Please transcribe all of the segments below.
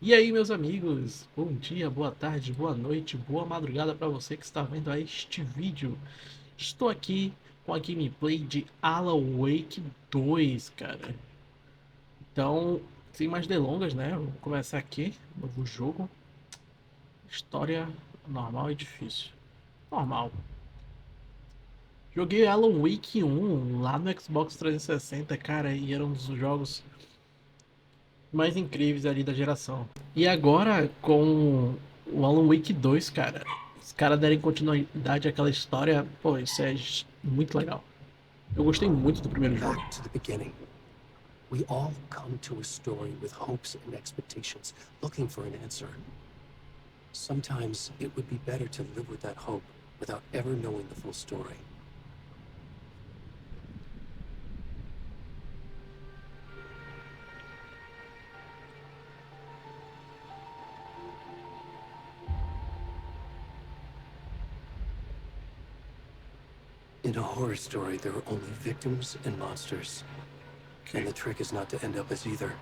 E aí, meus amigos, bom dia, boa tarde, boa noite, boa madrugada para você que está vendo este vídeo. Estou aqui com a gameplay de Alan Wake 2, cara. Então, sem mais delongas, né? Vamos começar aqui, novo jogo. História normal e difícil. Normal. Joguei Alan Wake 1 lá no Xbox 360, cara, e era um dos jogos mais incríveis ali da geração. E agora com o Alan Wake 2, cara, os caras derem continuidade àquela história, pô, isso é muito legal. Eu gostei muito do primeiro jogo. Back to the beginning. We all come to a story with hopes and expectations, looking for an answer. Sometimes it would be better to live with that hope without ever knowing the full story. In a horror story, there are only victims and monsters. And the trick is not to end up as either.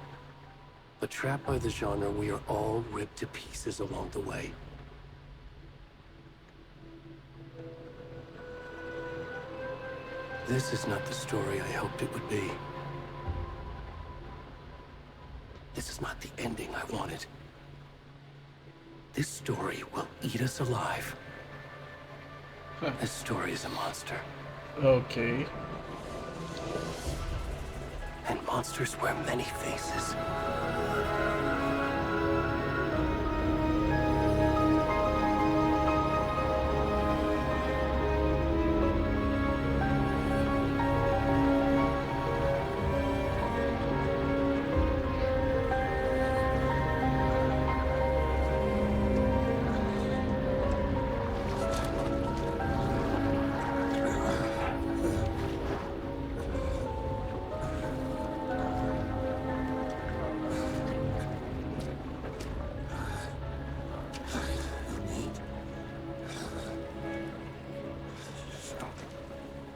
But trapped by the genre, we are all ripped to pieces along the way. This is not the story I hoped it would be. This is not the ending I wanted. This story will eat us alive. This story is a monster. Ok. And monsters wear many faces.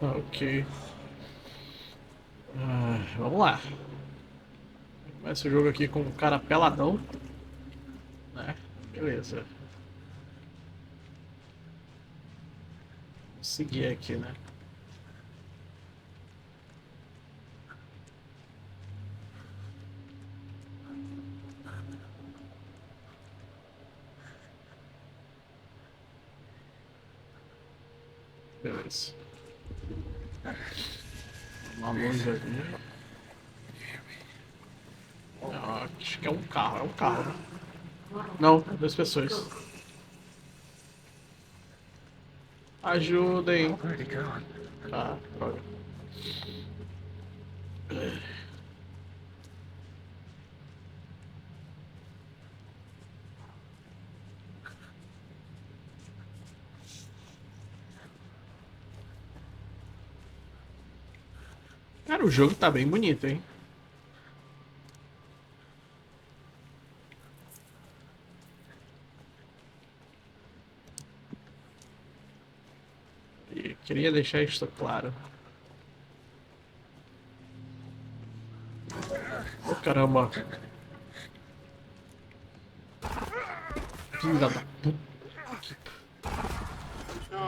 Ok. Vamos lá. Começa o jogo aqui com um cara peladão, né? Beleza. Vou seguir aqui, né? Beleza. Uma luz ali. Não, acho que é um carro, né? Não, duas pessoas. Ajudem. Ah, droga. Cara, o jogo tá bem bonito, hein? E queria deixar isto claro. Ô, caramba. Filha da puta.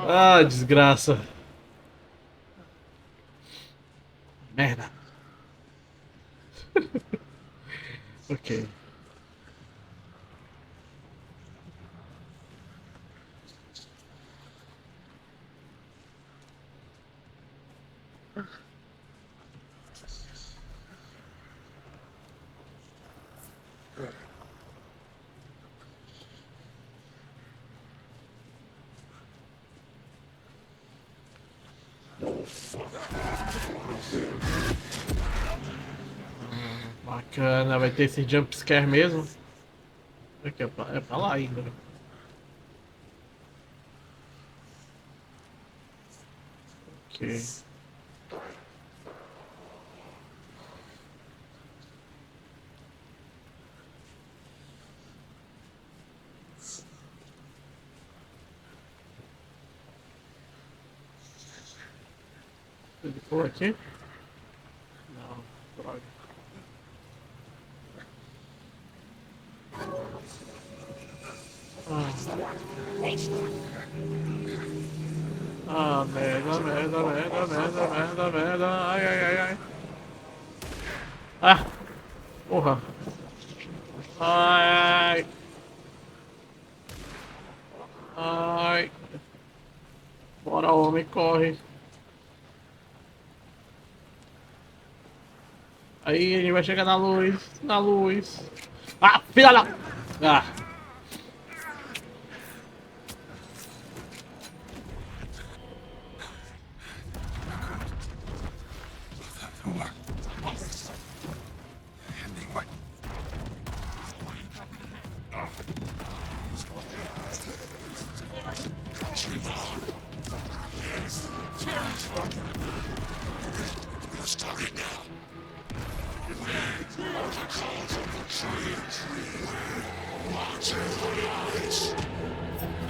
Ah, desgraça. Merda. Ok. Bacana, vai ter esse jump scare mesmo? Aqui, é pra lá ainda. Ok. Ele pulou aqui? Não, droga. Ah, ah, merda, merda, merda, merda, merda, merda. Ai, ai, ai, ai. Ah, porra. Ai, ai. Bora, homem, corre. Aí, a gente vai chegar na luz. Na luz. Ah, filha da... Ah.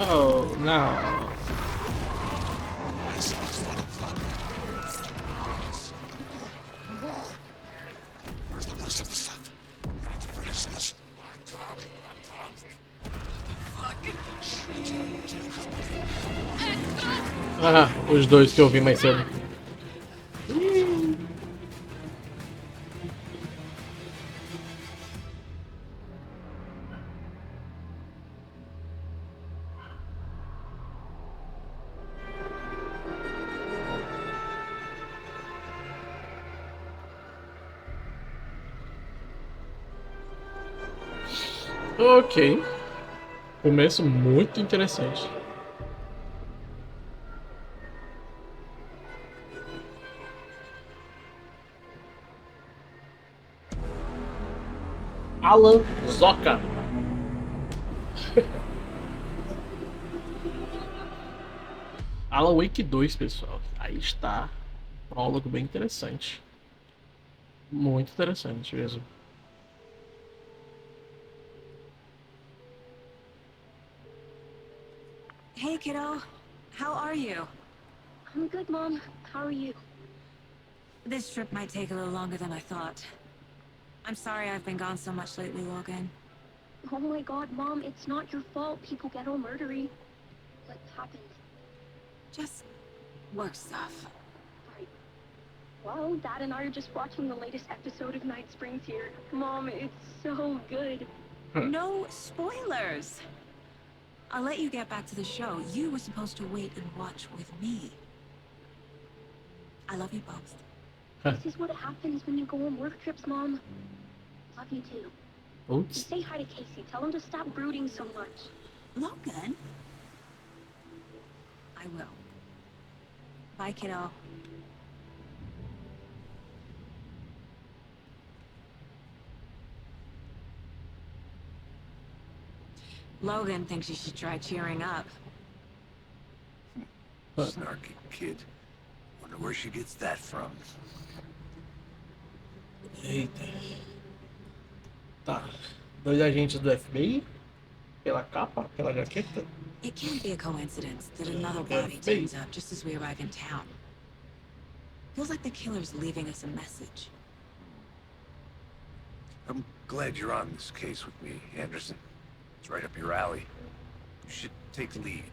Oh, no. Ah, os dois que eu vi mais cedo. Ok. Começo muito interessante. Alan Zoka. Alan Wake 2, pessoal. Aí está. Prólogo bem interessante. Muito interessante mesmo. Hey, kiddo. How are you? I'm good, Mom. How are you? This trip might take a little longer than I thought. I'm sorry I've been gone so much lately, Logan. Oh my god, Mom, it's not your fault people get all murdery. What happened? Just work stuff. Right. Well, Dad and I are just watching the latest episode of Night Springs here. Mom, it's so good. No spoilers! I'll let you get back to the show. You were supposed to wait and watch with me. I love you both. This is what happens when you go on work trips, Mom. Love you too. Oops. Say hi to Casey. Tell him to stop brooding so much. Logan? I will. Bye, kiddo. Logan thinks you should try cheering up. Snarky kid. Wonder where she gets that from. Eita. Tá. Dois agentes do FBI? Pela capa? Pela jaqueta? It can't be a coincidence that another body FBI. turns up just as we arrive in town. Feels like the killer's leaving us a message. I'm glad you're on this case with me, Anderson. It's right up your alley. You should take the lead.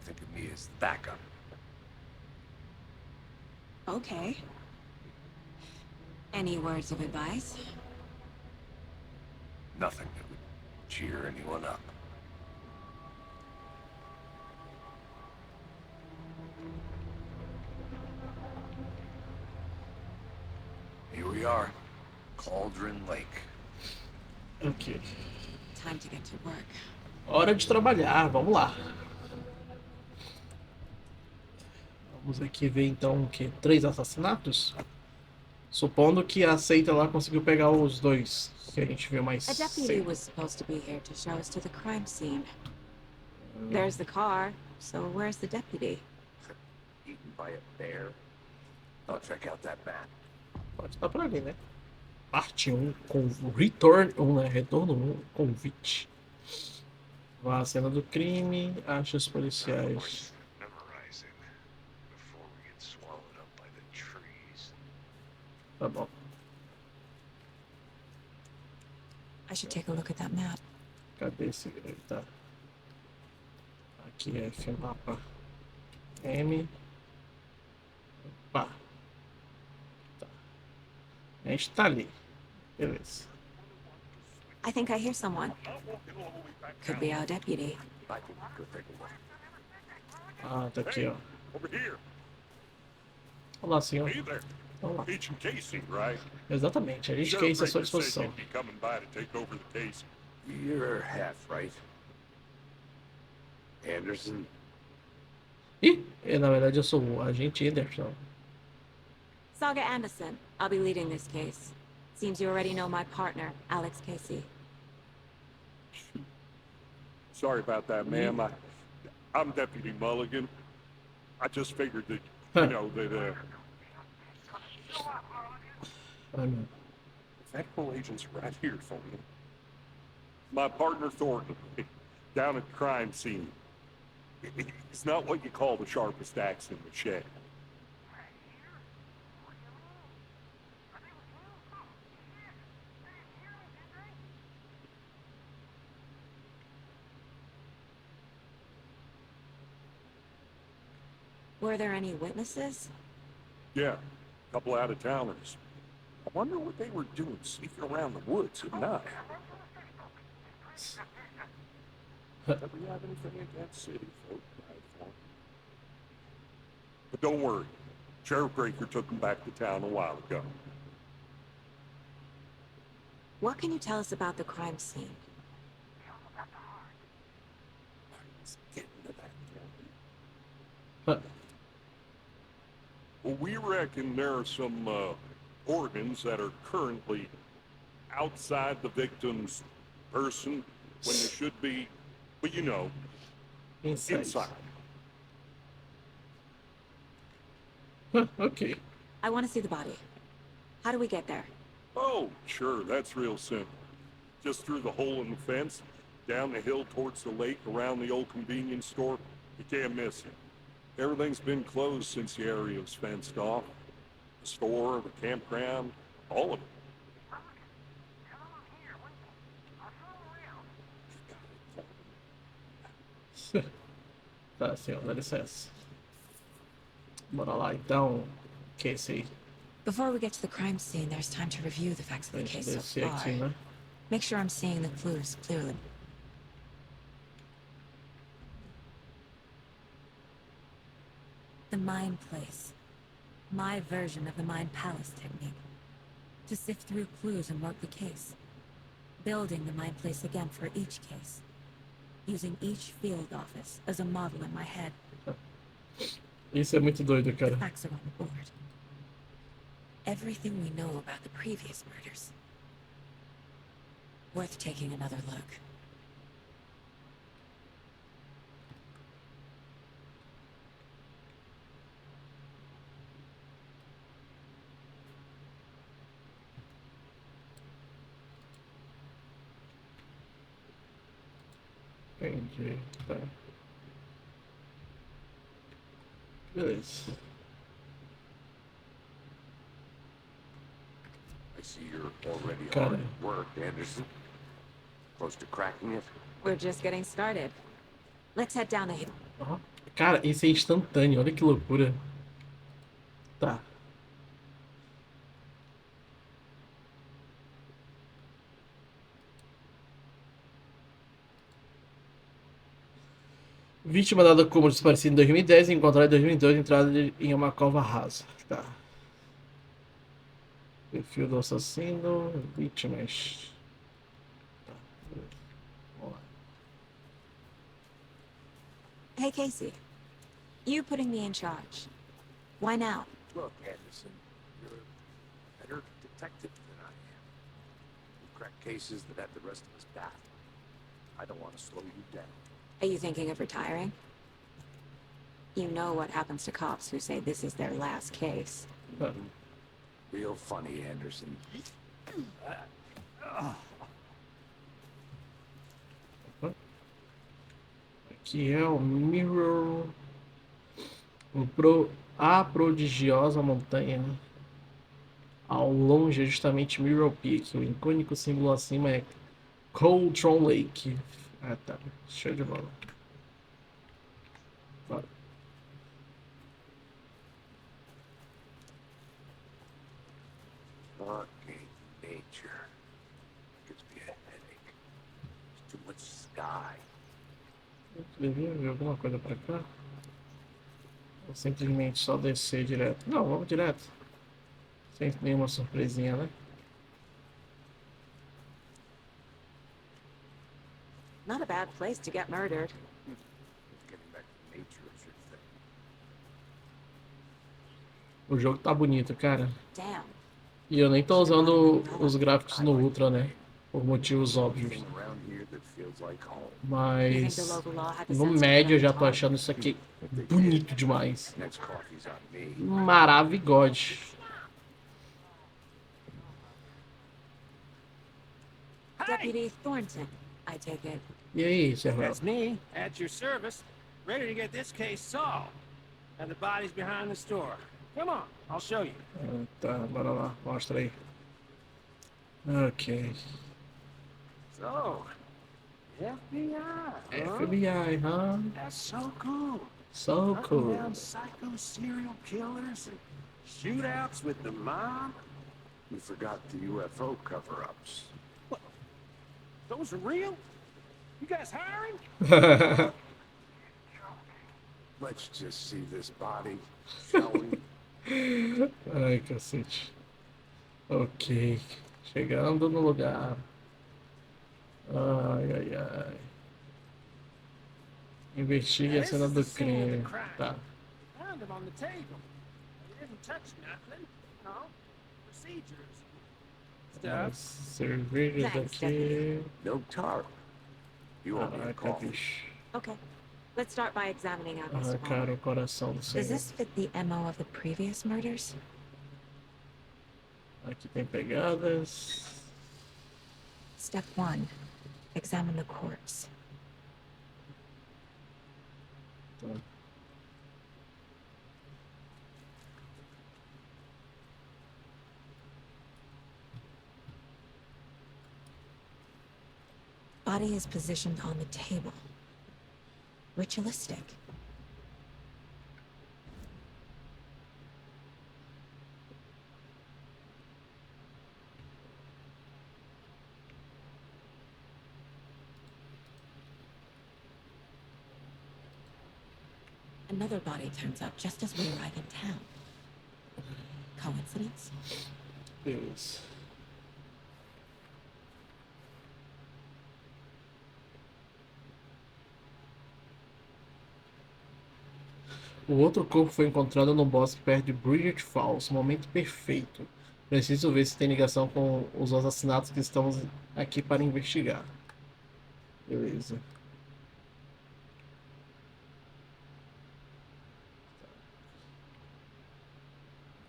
Think of me as backup. Okay. Any words of advice? Nothing that would cheer anyone up. Here we are. Cauldron Lake. Ok. Time to get to work. Hora de trabalhar, vamos lá. Vamos aqui ver então o que? 3 assassinatos? Supondo que a seita lá conseguiu pegar os dois que a gente viu mais A deputy cedo. was supposed to be here to show us to the crime scene. There's the car, so where's the deputy? Eaten by a bear. I'll check out that map. Pode estar por ali, né? Parte 1, com Return 1, né? Retorno 1, convite. Vá à cena do crime, acha os policiais. Memorizing before we get swallowed up by the trees. Tá bom. I should take a look at that map. Cadê esse? Tá. Aqui é F mapa. M. Pá. Tá. A gente tá ali. Beleza. I think I hear someone. Could be our deputy. I can go take a look. Ah, tá aqui, ó. Over here. Olá, senhor. Hey there. Olá. Agent Casey, right? Exatamente, a gente quer isso à sua Sheriff disposição. Baker said you'd be coming by to take over the case. You're half right. Anderson? Ih, na verdade eu sou o agente Anderson. Saga Anderson. I'll be leading this case. Seems you already know my partner, Alex Casey. Sorry about that, ma'am. I'm Deputy Mulligan. I just figured that, Huh. you know, that, Ai, meu. federal agents are right here for me. My partner Thornton, down at the crime scene. He's not what you call the sharpest axe in the shed. Were there any witnesses? Yeah, a couple out-of-towners. I wonder what they were doing sneaking around the woods at night. Do we have anything against city folk? But don't worry, Sheriff Baker took them back to town a while ago. What can you tell us about the crime scene? Let's get into that. Huh. Well, we reckon there are some organs that are currently outside the victim's person when they should be, but you know, Inside. inside. Huh, ok. I want to see the body. How do we get there? Oh, sure, that's real simple. Just through the hole in the fence, down the hill towards the lake, around the old convenience store. You can't miss it. Everything's been closed since the area was fenced off. The store, the campground, all of it. Tá, senhor, dá licença. Bora lá então. Casey. Before we get to the crime scene, there's time to review the facts of the Deixa eu case so descer far. aqui, né? Make sure I'm seeing the clues clearly. The Mind Place. My version of the Mind Palace technique. To sift through clues and work the case. Building the Mind Place again for each case. Using each field office as a model in my head. Isso é muito doido, The cara. facts are on the board. Everything we know about the previous murders. Worth taking another look. Entendi. Tá. Beleza. I see you're already Got hard it. at work, Anderson. Close to cracking it? We're just getting started. Let's head down the hill. Ó. Cara, esse é instantâneo, olha que loucura. Tá. Vítima dada como desaparecida em 2010 e encontrada em 2002 entrada em uma cova rasa. Tá. Perfil do assassino, vítimas. Tá. Vamos lá. Hey, Casey. You putting me in charge. Why now? Look, Anderson, you're a better detective than I am. You crack cases that have the rest of us baffled. I don't want to slow you down. Are you thinking of retiring? You know what happens to cops who say this is their last case. Tá. Real funny, Anderson. Aqui é o Mirror. A prodigiosa montanha. Ao longe é justamente Mirror Peak. O icônico símbolo acima é Coldtron Lake. Ah, tá. Show de bola. Fucking nature. Gives me a headache. There's too much sky. Eu devia ver alguma coisa pra cá? Ou simplesmente só descer direto? Não, vamos direto. Sem nenhuma surpresinha, né? Not a bad place to get murdered. Getting back to nature is your thing. O jogo tá bonito, cara. Damn. E eu nem tô usando os gráficos no Ultra, né? Por motivos óbvios. Everything around here that feels like home. You think the Mas local law had the no sense to put médio eu up já a tô tarp? achando isso aqui bonito demais. Next coffee's on me. Maravilhoso. Deputy Thornton, I take it. E aí, Servel? That's me, at your service, ready to get this case solved. And the body's behind the store. Come on, I'll show you. Tá, bora lá, mostra aí. Ok. So, FBI, huh? FBI, huh? That's so cool. So Hunting cool. down psycho serial killers and shootouts with the mob. You forgot the UFO cover-ups. Those are real? You guys hiring? Let's just see this body, shall we? Ai, cacete. Ok. Chegando no lugar. Ai, ai, ai. Investigue a This cena is do the scene of the crime. crime. Tá. Found him on the table. He didn't touch nothing. No. Procedures. As Stuff. cervejas Thanks, aqui. No tarp. You owe me a Caraca, coffee. bicho. Okay. Let's start by examining out this Arrancaram wall. o coração do Does senhor. this fit the MO of the previous murders? Aqui tem pegadas. Step 1. Examine the corpse. Tá. Body is positioned on the table. Ritualistic. Another body turns up just as we arrive in town. Coincidence? Beleza. O outro corpo foi encontrado no bosque perto de Bridget Falls. Momento perfeito. Preciso ver se tem ligação com os assassinatos que estamos aqui para investigar. Beleza.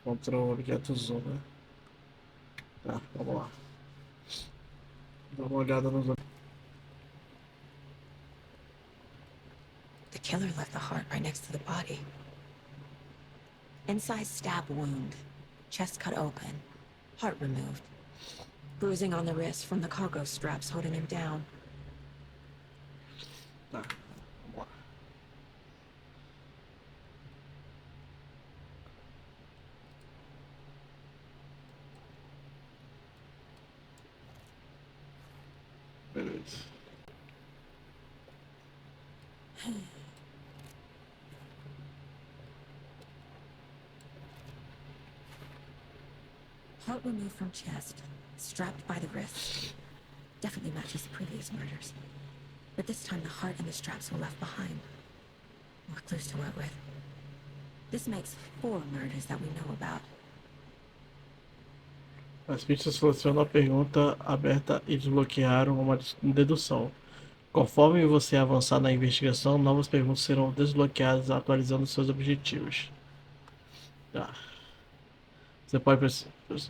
Encontrou o objeto zoom, né? Tá, vamos lá. Dá uma olhada nos outros. The killer left the heart right next to the body. Inside stab wound. Chest cut open. Heart removed. Bruising on the wrist from the cargo straps holding him down. Tá, vamos lá. Beleza. Heart removed from chest. Strapped by the wrist. Definitely matches the previous murders. But this time the heart and the straps were left behind. More clues to work with. This makes 4 murders that we know about. As pistas selecionam a pergunta aberta e desbloquearam uma dedução. Conforme você avançar na investigação, novas perguntas serão desbloqueadas, atualizando seus objetivos. Tá. Você pode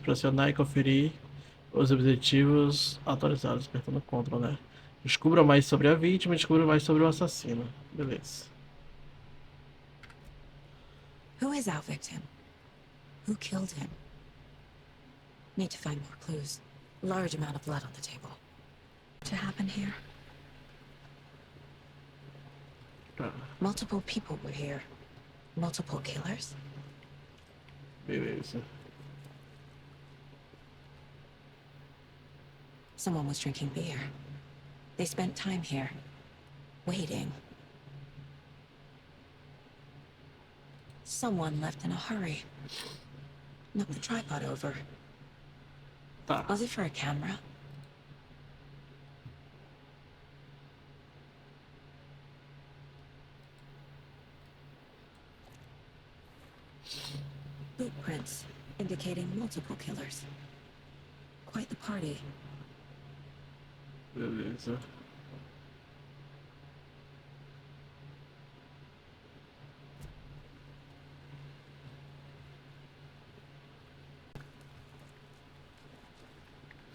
pressionar e conferir os objetivos atualizados, apertando Ctrl, né? Descubra mais sobre a vítima, descubra mais sobre o assassino. Beleza. Who is our victim? Who killed him? Need to find more clues. Large amount of blood on the table. To happen here? Tá. Multiple people were here. Multiple killers? Beleza. Someone was drinking beer. They spent time here, waiting. Someone left in a hurry. Knocked the tripod over. Tá. Was it for a camera? Footprints indicating multiple killers. Quite the party. Beleza.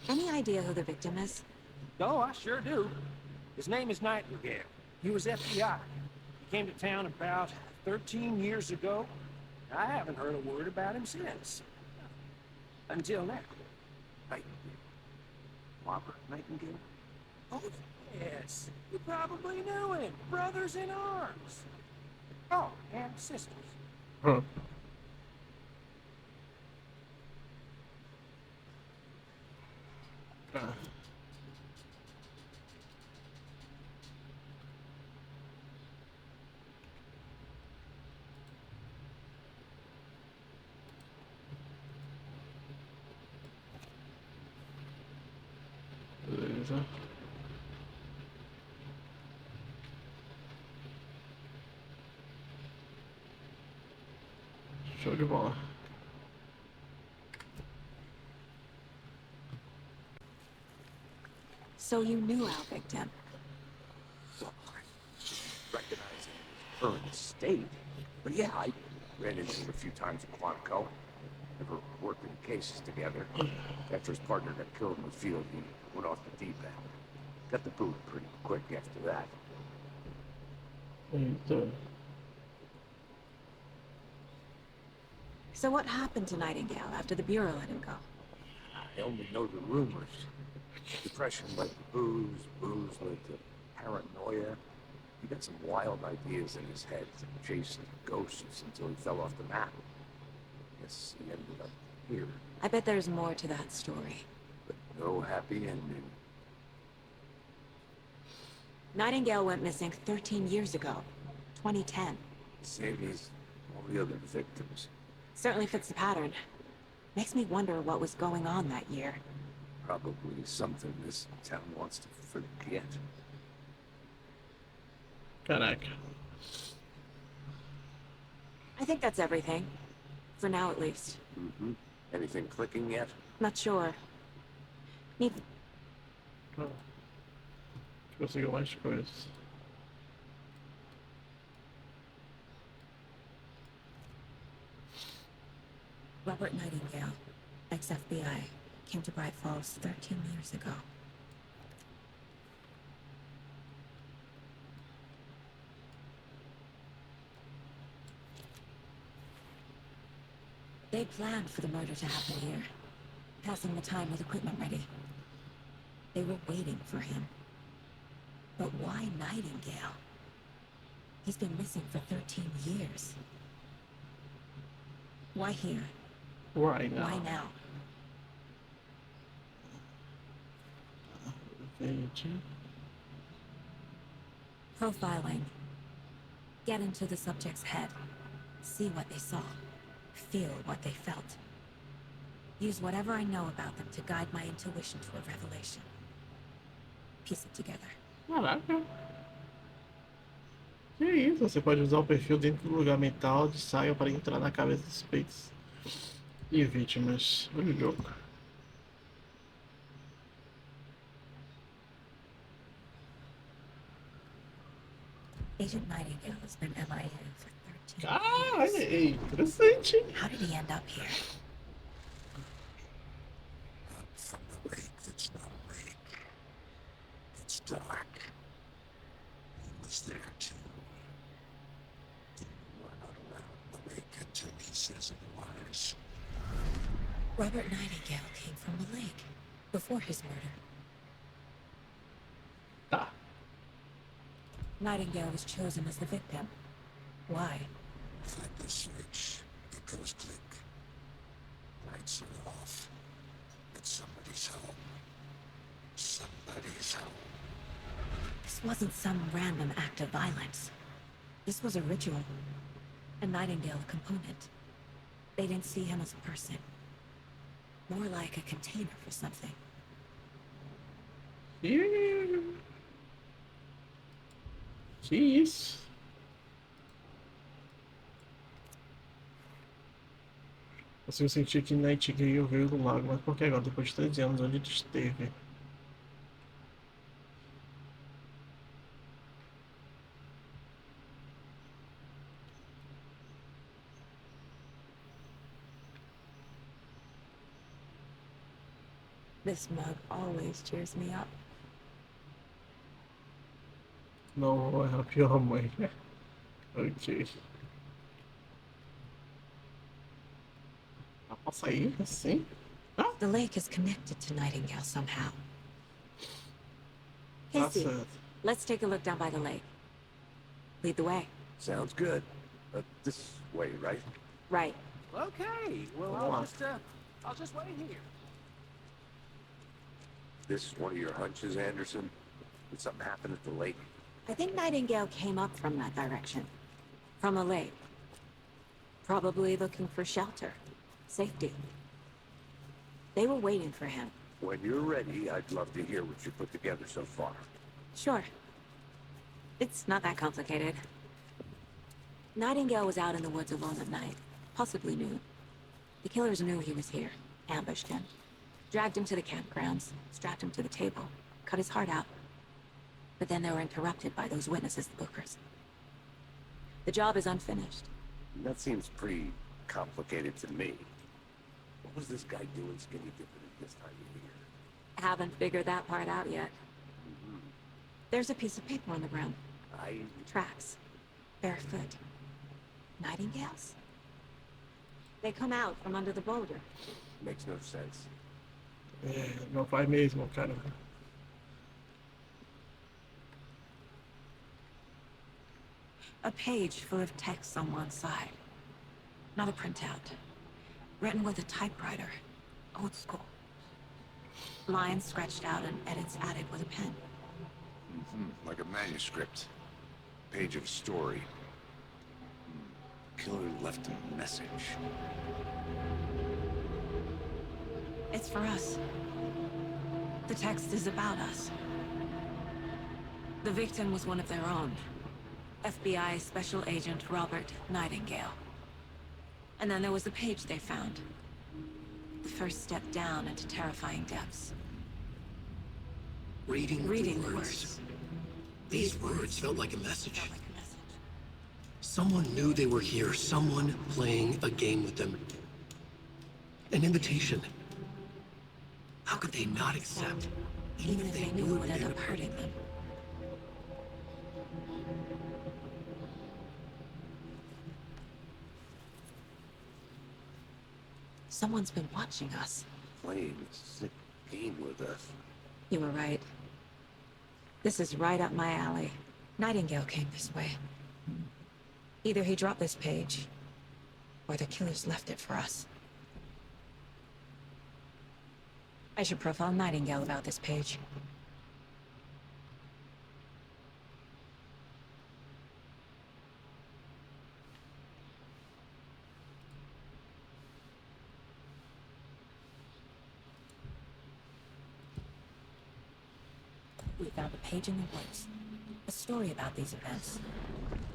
Any idea who the victim is? Oh, I sure do. His name is Nightingale. He was FBI. He came to town about 13 years ago. I haven't heard a word about him since. Until now. Nightingale. Robert Nightingale? Oh, yes. You probably knew him. Brothers in arms. Oh, and sisters. Huh. Tá. Beleza. Show de bola. So you knew our victim. Well, I recognize his current state. But yeah, I ran into him a few times in Quantico. Never worked in cases together. After his partner got killed in the field, he went off the deep end. Got the boot pretty quick after that. Eita. So what happened to Nightingale after the Bureau let him go? I only know the rumors. Depression led to booze, booze led to paranoia. He got some wild ideas in his head and chased ghosts until he fell off the map. Guess he ended up here, I bet there's more to that story. but no happy ending. Nightingale went missing 13 years ago, 2010. Same as all the other victims. Certainly fits the pattern. Makes me wonder what was going on that year. Probably something this town wants to forget. Caraca. I think that's everything. For now, at least. Mm-hmm. Anything clicking yet? Not sure. Need... Oh. Conseguiu mais coisas. Robert Nightingale, ex-FBI, came to Bright Falls 13 years ago. They planned for the murder to happen here, passing the time with equipment ready. They were waiting for him. But why Nightingale? He's been missing for 13 years. Why here? Right now. Why now? Verde. Profiling. Get into the subject's head. See what they saw. Feel what they felt. Use whatever I know about them to guide my intuition to a revelation. Piece it together. Caraca. Que isso? Você pode usar o perfil dentro do lugar mental de saga para entrar na cabeça dos suspeitos e vítimas do jogo. Agent Nightingale has been MIA for 13 Ah, years. é interessante. How did he end up here? From the lake that's not a lake. It's dark. He was there too. We're not allowed the lake until he says otherwise. Robert Nightingale came from the lake before his murder. Tá. Nightingale was chosen as the victim. Why? Flip the switch. It goes click. Lights are off. It's somebody's home. This wasn't some random act of violence. This was a ritual. A Nightingale component. They didn't see him as a person. More like a container for something. Que isso? Assim, eu senti que Nightingale veio do lago, mas por que agora, depois de 13 anos, onde ele esteve? This mug always cheers me up. Não é a pior mãe. Ok. Dá pra sair assim? Ah, The lake is connected to Nightingale somehow. tá Casey, certo. let's take a look down by the lake. Lead the way. Sounds good. This way, right? Right. Okay, well, I'll just wait here. This one of your hunches, Anderson? Did something happen at the lake? I think Nightingale came up from that direction. From a lake. Probably looking for shelter. Safety. They were waiting for him. When you're ready, I'd love to hear what you put together so far. Sure. It's not that complicated. Nightingale was out in the woods alone at night. Possibly noon. The killers knew he was here. Ambushed him. Dragged him to the campgrounds. Strapped him to the table. Cut his heart out. But then they were interrupted by those witnesses, the Bookers. The job is unfinished. That seems pretty complicated to me. What was this guy doing skinny dipping at this time of year? Haven't figured that part out yet. There's a piece of paper on the ground. Tracks. Barefoot. Nightingales? They come out from under the boulder. Makes no sense. É, não faz mesmo, cara. A page full of text on one side. Not a printout. Written with a typewriter. Old school. Lines scratched out and edits added with a pen. Like a manuscript. Page of story. Killer left a message. It's for us. The text is about us. The victim was one of their own. FBI Special Agent Robert Nightingale. And then there was the page they found. The first step down into terrifying depths. Reading the words. These words felt like a message. Felt like a message. Someone knew they were here, someone playing a game with them. An invitation. How could they not accept, Even if they knew it would end up hurting them. Someone's been watching us. Playing a sick game with us. You were right. This is right up my alley. Nightingale came this way. Either he dropped this page, or the killers left it for us. I should profile Nightingale about this page. We found a page in the woods. A story about these events.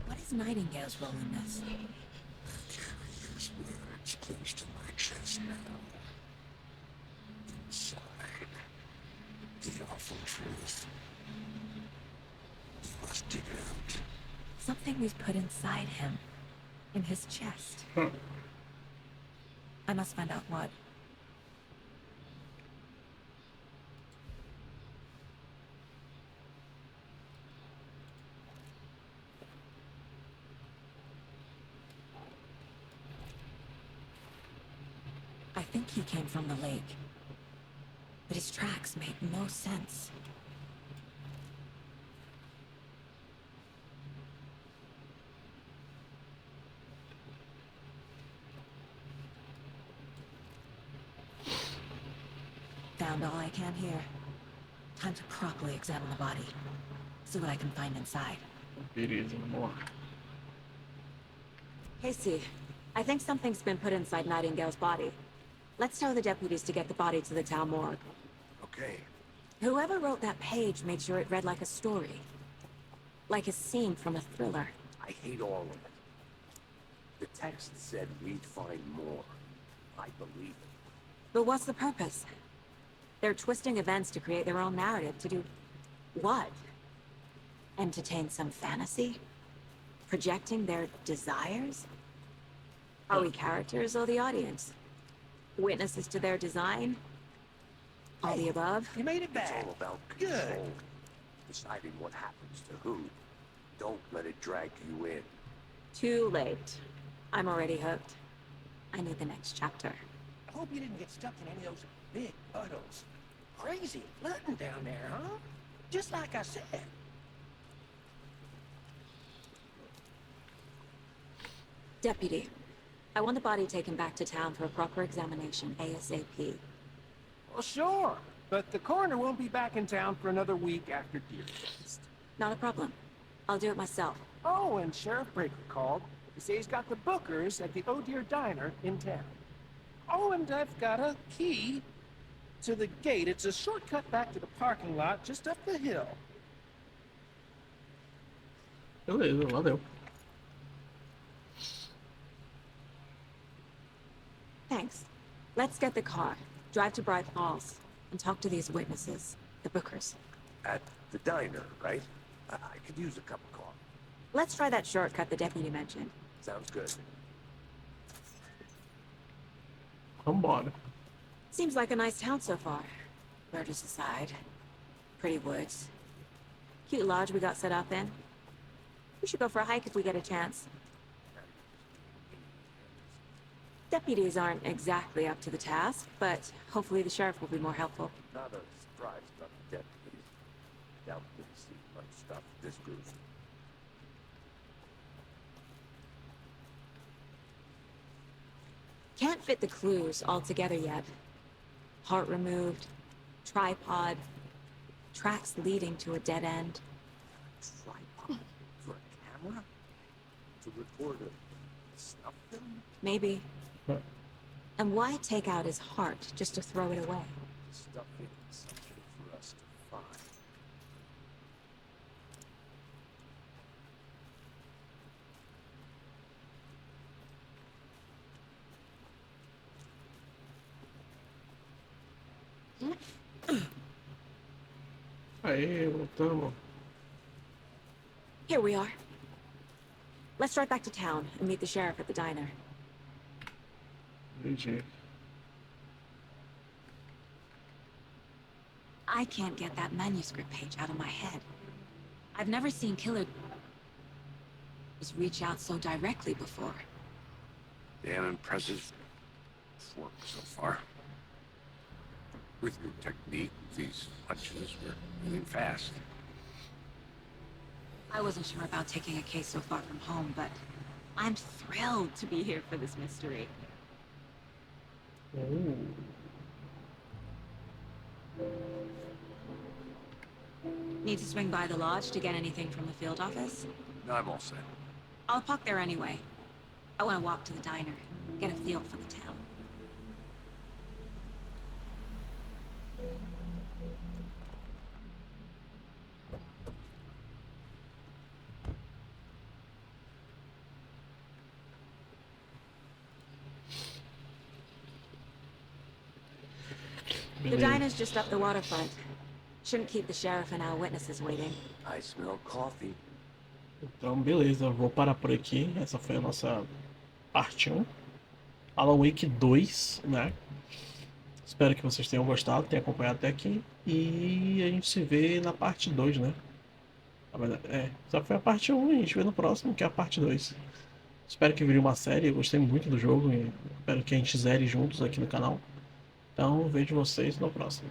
What is Nightingale's role in this? These words close to my chest now. Inside. The awful truth. You must dig it out. Something we've put inside him. In his chest. I must find out what. I think he came from the lake. But his tracks made no sense. Found all I can here. Time to properly examine the body. See what I can find inside. Beleza, vamos lá. Casey, I think something's been put inside Nightingale's body. Let's tell the deputies to get the body to the town morgue. Okay. Whoever wrote that page made sure it read like a story. Like a scene from a thriller. I hate all of it. The text said we'd find more. I believe it. But what's the purpose? They're twisting events to create their own narrative to do... what? Entertain some fantasy? Projecting their desires? Are we characters or the audience? Witnesses to their design? All the above? You made it It's back. all about Good. control. Deciding what happens to who. Don't let it drag you in. Too late. I'm already hooked. I need the next chapter. I hope you didn't get stuck in any of those big puddles. Crazy flooding down there, huh? Just like I said. Deputy, I want the body taken back to town for a proper examination, ASAP. Well, sure. But the coroner won't be back in town for another week after Deer Feast. Not a problem. I'll do it myself. Oh, and Sheriff Breaker called. He says he's got the bookers at the Oh Dear Diner in town. Oh, and I've got a key to the gate. It's a shortcut back to the parking lot just up the hill. Beleza, valeu. Thanks. Let's get the car, drive to Bright Falls, and talk to these witnesses, the bookers. At the diner, right? I could use a cup of coffee. Let's try that shortcut the deputy mentioned. Sounds good. Vambora. Seems like a nice town so far. Murders aside. Pretty woods. Cute lodge we got set up in. We should go for a hike if we get a chance. Deputies aren't exactly up to the task, but hopefully the sheriff will be more helpful. Not a surprise about the deputies. Doubt we'll see much stuff with this group. Can't fit the clues all together yet. Heart removed, tripod, tracks leading to a dead end. Tripod for a camera? To record a snuff film? Maybe. Huh. And why take out his heart just to throw it away? Stuff in something for us to find. Aê, voltamos. Here we are. Let's drive back to town and meet the sheriff at the diner. GG. I can't get that manuscript page out of my head. I've never seen killers reach out so directly before. Damn impressive work so far. With your technique, these punches were moving fast. I wasn't sure about taking a case so far from home, but I'm thrilled to be here for this mystery. Ooh. Need to swing by the lodge to get anything from the field office? No, I'm all set. I'll park there anyway. I want to walk to the diner, get a feel for the town. The Beleza. diner's just up the waterfront. Shouldn't keep the sheriff and our witnesses waiting. I smell coffee. Então, beleza, vou parar por aqui. Essa foi a nossa parte 1. Alan Wake 2, né? Espero que vocês tenham gostado, tenham acompanhado até aqui. E a gente se vê na parte 2, né? Na verdade, só foi a parte 1 e a gente vê no próximo, que é a parte 2. Espero que vire uma série, eu gostei muito do jogo e espero que a gente zere juntos aqui no canal. Então, vejo vocês no próximo.